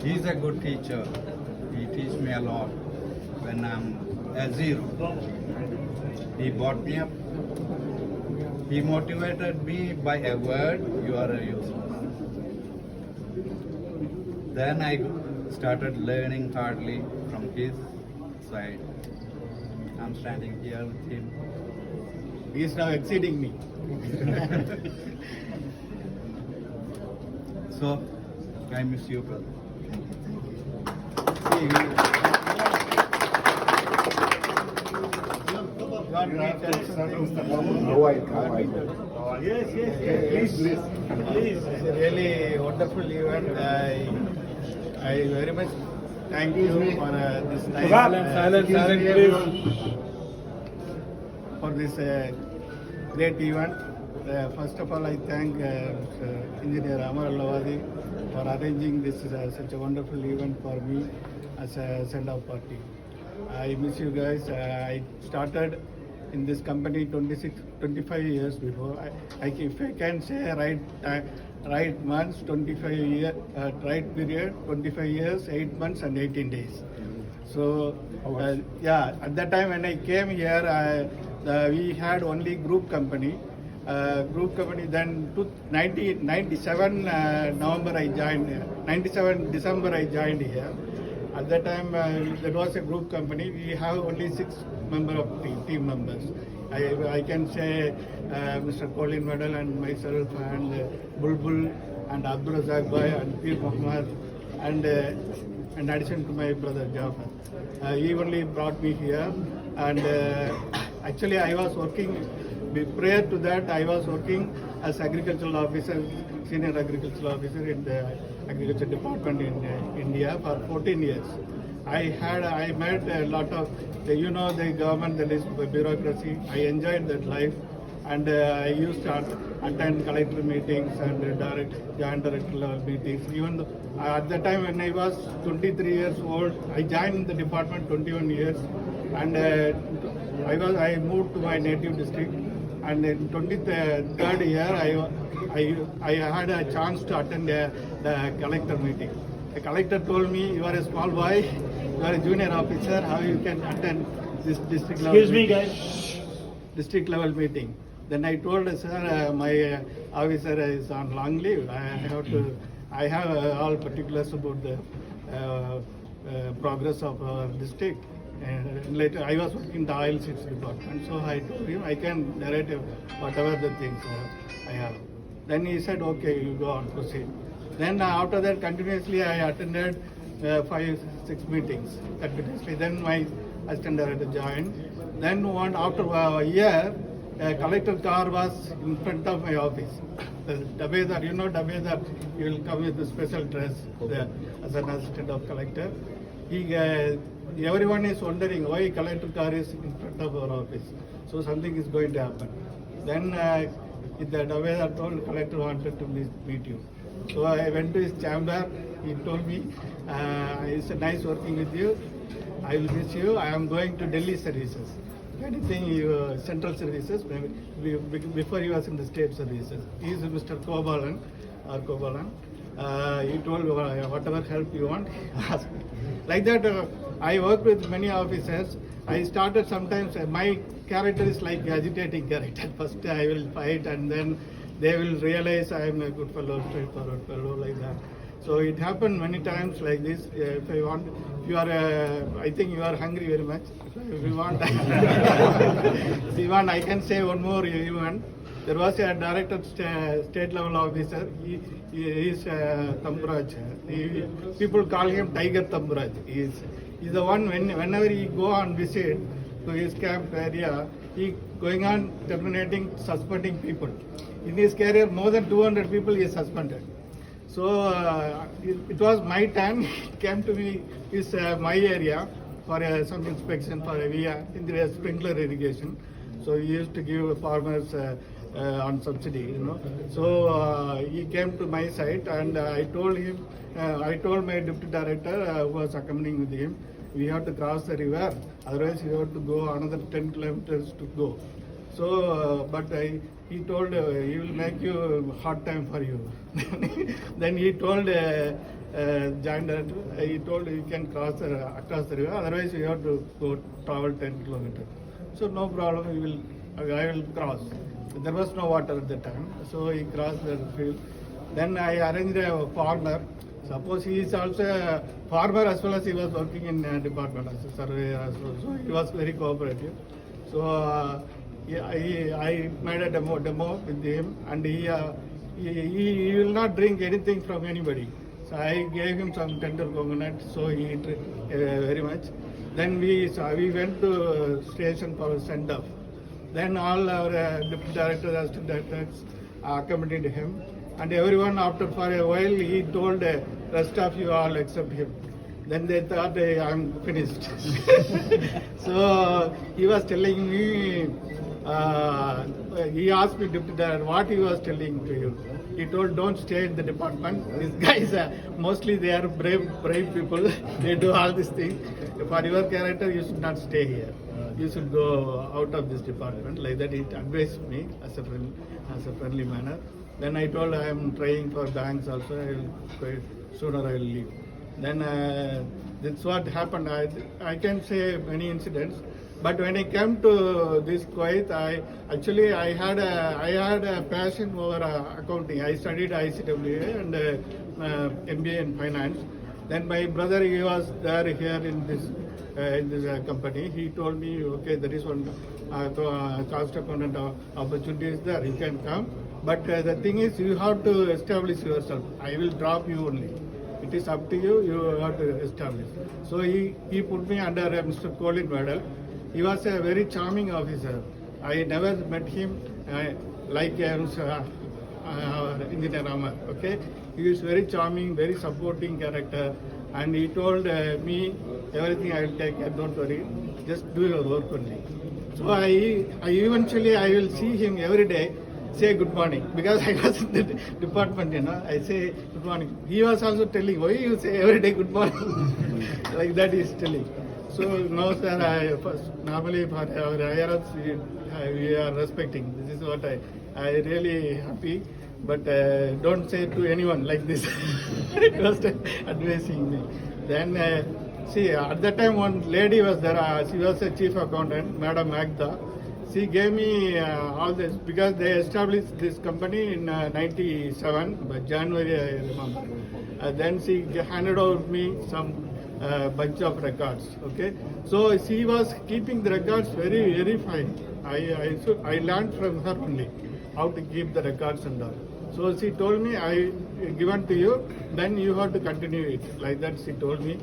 He's a good teacher. He teaches me a lot. When I'm a zero, he brought me up. He motivated me by a word, you are a useless. Then I started learning hardly from his side. I'm standing here with him. He is now exceeding me. So, I miss you, brother. Yes, please. It's a really wonderful event. I very much thank you for this nice for this great event. First of all, I thank Engineer Amar Lavadi for arranging this such a wonderful event for me as a send-off party. I miss you guys. I started in this company 25 years before. If I can say right months, 25 years, right period, 25 years, 8 months and 18 days. So, at that time when I came here, we had only group company. Then 97 November I joined here. 97 December I joined here. At that time, that was a group company. We have only 6 members of team members. I can say Mr. Colin Medal and myself and Bulbul and Abdul Razak Bhai and Pir Muhammad and in addition to my brother Jafar. He only brought me here and actually I was working, prior to that I was working as agricultural officer, senior agricultural officer in the agriculture department in India for 14 years. I met a lot of, the government, the bureaucracy. I enjoyed that life and I used to attend collector meetings and joint director level meetings. Even though, at the time when I was 23 years old, I joined the department 21 years and I moved to my native district. And in 23rd year, I had a chance to attend the collector meeting. The collector told me, you are a small boy, you are a junior officer, how you can attend this district level district level meeting. Then I told sir, my officer is on long leave. I have all particulars about the progress of our district. And later I was working in the oil seeds department, so I told him I can narrate whatever the things I have. Then he said, okay, you go on, proceed. Then after that, continuously I attended 5-6 meetings continuously. Then my assistant director joined. Then after a year, a collector car was in front of my office. The Dabedar, Dabedar, he will come with a special dress as an assistant of collector. Everyone is wondering why collector car is in front of our office. So something is going to happen. Then the Dabedar told collector wanted to meet you. So I went to his chamber. He told me, it's nice working with you. I will miss you. I am going to Delhi services. Anything central services, before he was in the state services. He is Mr. Kobalan. He told whatever help you want, ask me. Like that, I worked with many officers. I started sometimes, my character is like agitating character. First I will fight and then they will realize I am a good fellow, straightforward fellow, like that. So it happened many times like this. If you are, I think you are hungry very much. If you want, I can say one more event. There was a director, state level officer. He is Tamburaj. People call him Tiger Tamburaj. He is the one whenever he go on visit to his camp area, he going on terminating, suspending people. In his career, more than 200 people he is suspended. So it was my time. He came to me, is my area for some inspection for in the sprinkler irrigation. So he used to give farmers on subsidy, So he came to my site and I told him, I told my deputy director who was accompanying with him, we have to cross the river, otherwise we have to go another 10 kilometers to go. So, but he told he will make you hard time for you. Then he told Jander, he told you can cross across the river, otherwise you have to go travel 10 kilometers. So no problem, I will cross. There was no water at the time, so he crossed the field. Then I arranged a farmer. Suppose he is also a farmer as well as he was working in department as a surveyor as well. So he was very cooperative. So I made a demo with him, and he will not drink anything from anybody. So I gave him some tender coconut, so he ate very much. Then we went to station for a send off. Then all our deputy directors, assistant directors accompanied him, and everyone after for a while he told rest of you all except him. Then they thought I'm finished. So he was telling me, he asked me, deputy director, what he was telling to you. He told, don't stay in the department. These guys, mostly they are brave people. They do all these things. For your character, you should not stay here. You should go out of this department. Like that, he advised me as a friendly manner. Then I told I am trying for banks also. Sooner I will leave. Then that's what happened. I can say many incidents. But when I came to this Kuwait, I had a passion over accounting. I studied ICWA and MBA in finance. Then my brother, he was there here in this company. He told me, okay, there is one cost accountant opportunity is there. You can come. But the thing is, you have to establish yourself. I will drop you only. It is up to you. You have to establish. So he put me under Mr. Colin Waddell. He was a very charming officer. I never met him like Engineer Amar. Okay, he is very charming, very supporting character, and he told me everything I will take care. Don't worry, just do your work only. So I eventually will see him every day. Say good morning, because I was in the department, I say good morning. He was also telling, why you say every day good morning? Like that he is telling. So now, sir, normally for our IRFs, we are respecting. This is what I really happy. But don't say to anyone like this. It was advising me. Then, see, at that time one lady was there. She was a chief accountant, Madam Agda. She gave me all this because they established this company in 97, by January I remember. Then she handed over me some bunch of records. Okay, so she was keeping the records very, very fine. I learned from her only how to keep the records and all. So she told me, I given to you, then you have to continue it. Like that she told me.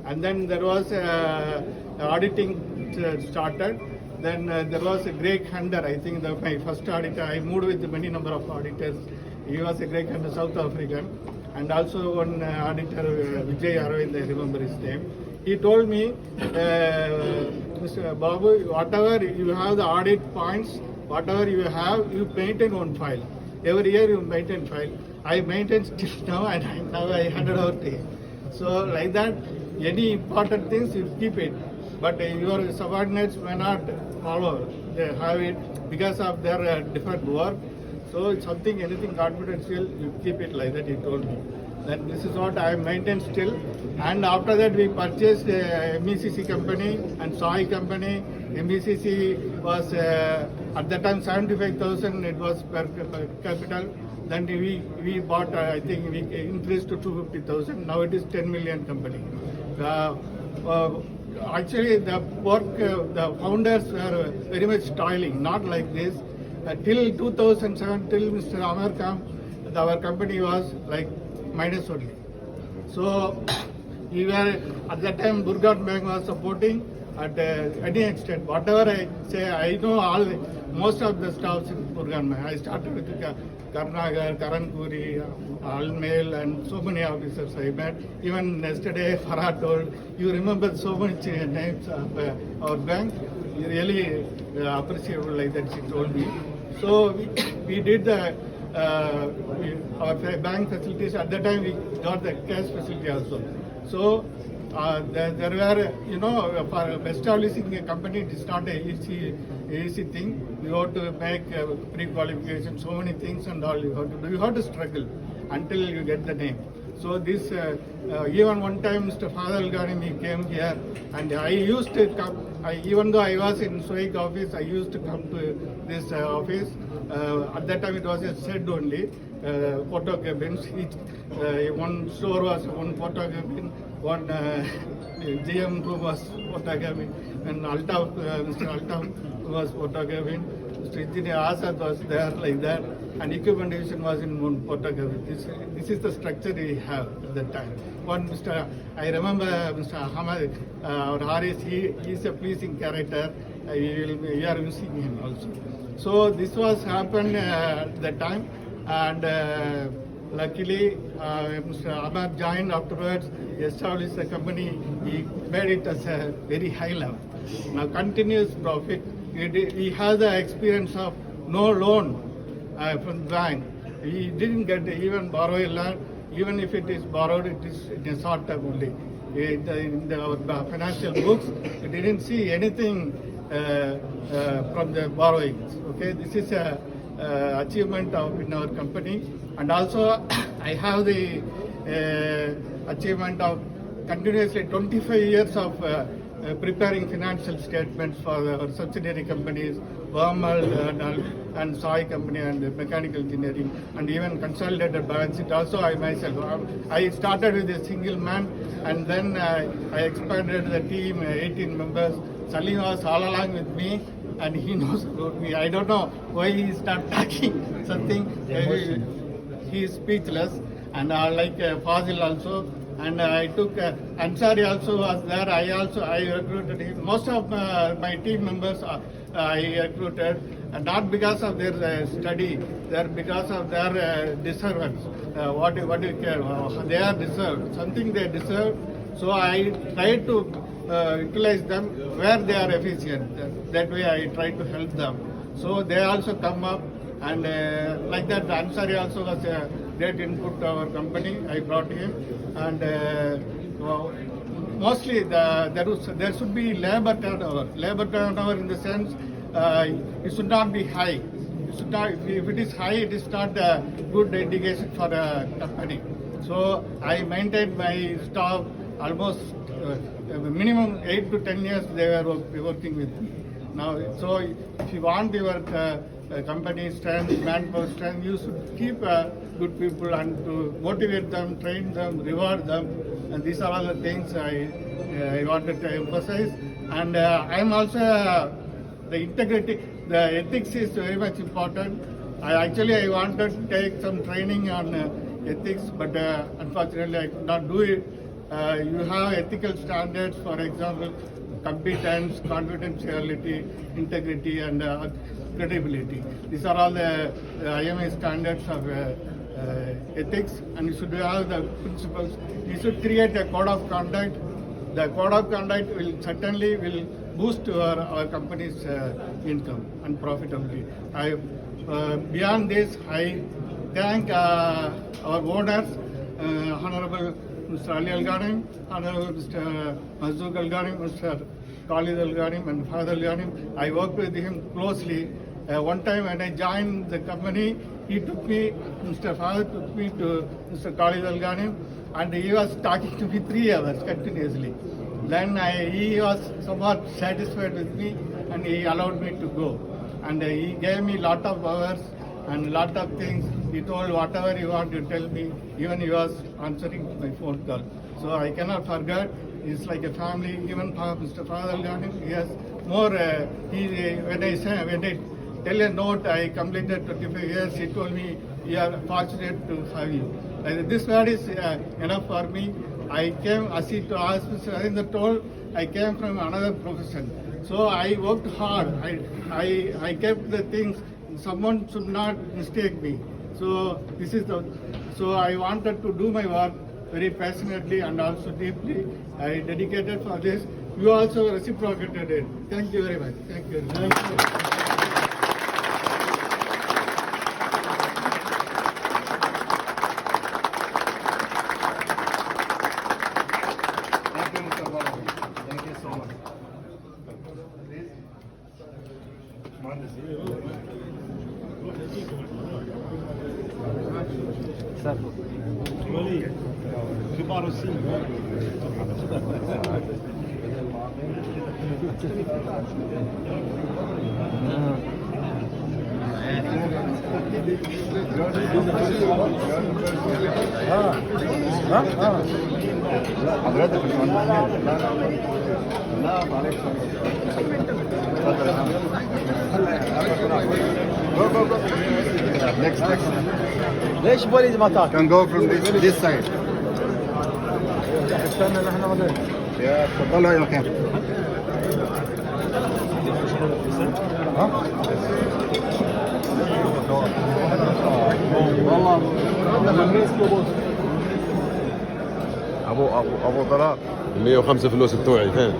And then there was auditing started. Then there was a Greg Hunter, I think my first auditor. I moved with many number of auditors. He was a Greg Hunter, South African. And also one auditor, Vijay Aravind, I remember his name. He told me, Mr. Babu, whatever you have the audit points, whatever you have, you maintain one file. Every year you maintain file. I maintain still now, and now I handed over to him. So like that, any important things you keep it. But your subordinates may not follow. They have it because of their different work. So it's anything confidential, you keep it like that, he told me. Then this is what I maintain still. And after that we purchased MECC company and Soy company. MECC was at that time 75,000 it was per capital. Then we bought, I think we increased to 250,000. Now it is 10 million company. Actually the work, the founders were very much toiling, not like this. Till 2007, till Mr. Amar came, our company was like minus only. So we were at that time Burgat Bank was supporting at any extent. Whatever I say, I know most of the staffs in Burgat Bank. I started with Karnagar, Karan Puri, Almail, and so many officers I met. Even yesterday, Farah told, you remember so much names of our bank. You really appreciable like that, she told me. So we did our bank facilities. At that time, we got the cash facility also. So there were, for establishing a company, it is not a easy thing. You have to make pre-qualification, so many things and all you have to do. You have to struggle until you get the name. So this, even one time Mr. Fadal Ganim, he came here and I used to come, even though I was in SOIC office, I used to come to this office. At that time it was a shed only, photo cabins. One store was one photo cabin, one GM room was photo cabin, and Mr. Altaf was photo cabin. Mr. Engineer Azad was there like that, and equipment division was in one photo cabin. This is the structure we have at that time. I remember Mr. Ahmad, our Haris, he is a pleasing character. We are missing him also. So this was happened at that time, and luckily Mr. Ahmad joined afterwards, he established the company, he made it as a very high level. Now continuous profit. He has the experience of no loan from the bank. He didn't get even borrow a loan. Even if it is borrowed, it is in a short term only. In our financial books, we didn't see anything from the borrowings. Okay, this is a achievement in our company, and also I have the achievement of continuously 25 years of preparing financial statements for our subsidiary companies, Vermal and Soy company and mechanical engineering, and even consolidated balance sheet. Also I myself, I started with a single man, and then I expanded the team, 18 members. Salim was all along with me, and he knows about me. I don't know why he started talking something. He is speechless, and like Fazil also. And I took Ansari also was there. I recruited him. Most of my team members I recruited, not because of their study, they're because of their deservance. What do you care? They are deserved. Something they deserve. So I try to utilize them where they are efficient. That way I try to help them. So they also come up, and like that Ansari also was a great input to our company. I brought him, and mostly there should be labor turnover. Labor turnover in the sense it should not be high. It should not, if it is high, it is not a good indication for a company. So I maintained my staff almost minimum 8 to 10 years they were working with me. Now, so if you want your company strength, manpower strength, you should keep good people and to motivate them, train them, reward them, and these are all the things I wanted to emphasize. And I am also the integrity, the ethics is very much important. I wanted to take some training on ethics, but unfortunately I could not do it. You have ethical standards, for example, competence, confidentiality, integrity, and credibility. These are all the IMA standards of ethics, and you should have the principles. You should create a code of conduct. The code of conduct will certainly boost our company's income and profitability. Beyond this, I thank our owners, Honorable Mr. Ali Al-Ghanim, Honorable Mr. Mazouk Al-Ghanim, Mr. Khalid Al-Ghanim, and Father Al-Ghanim. I worked with him closely. One time when I joined the company, Mr. Father took me to Mr. Khalid Al-Ghanim, and he was talking to me 3 hours continuously. Then he was somewhat satisfied with me, and he allowed me to go. And he gave me lot of hours and lot of things. He told whatever you want to tell me. Even he was answering my phone call. So I cannot forget. It's like a family. Even for Mr. Father Al-Ghanim, he has more. When I tell a note, I completed 25 years. He told me, "We are fortunate to have you." This word is enough for me. I came, as Mr. Arindra told, I came from another profession. So I worked hard. I kept the things. Someone should not mistake me. So so I wanted to do my work very passionately and also deeply. I dedicated for this. You also reciprocated it. Thank you very much. Thank you. Thank you. كبار السن. لا حضرتك مش لا معلش next ليش بوليد ما تاكل؟ can go from this side استنى نحن غدا. يا تفضلوا اي مكان والله ابو طلال 105 فلوس بتوعي فين؟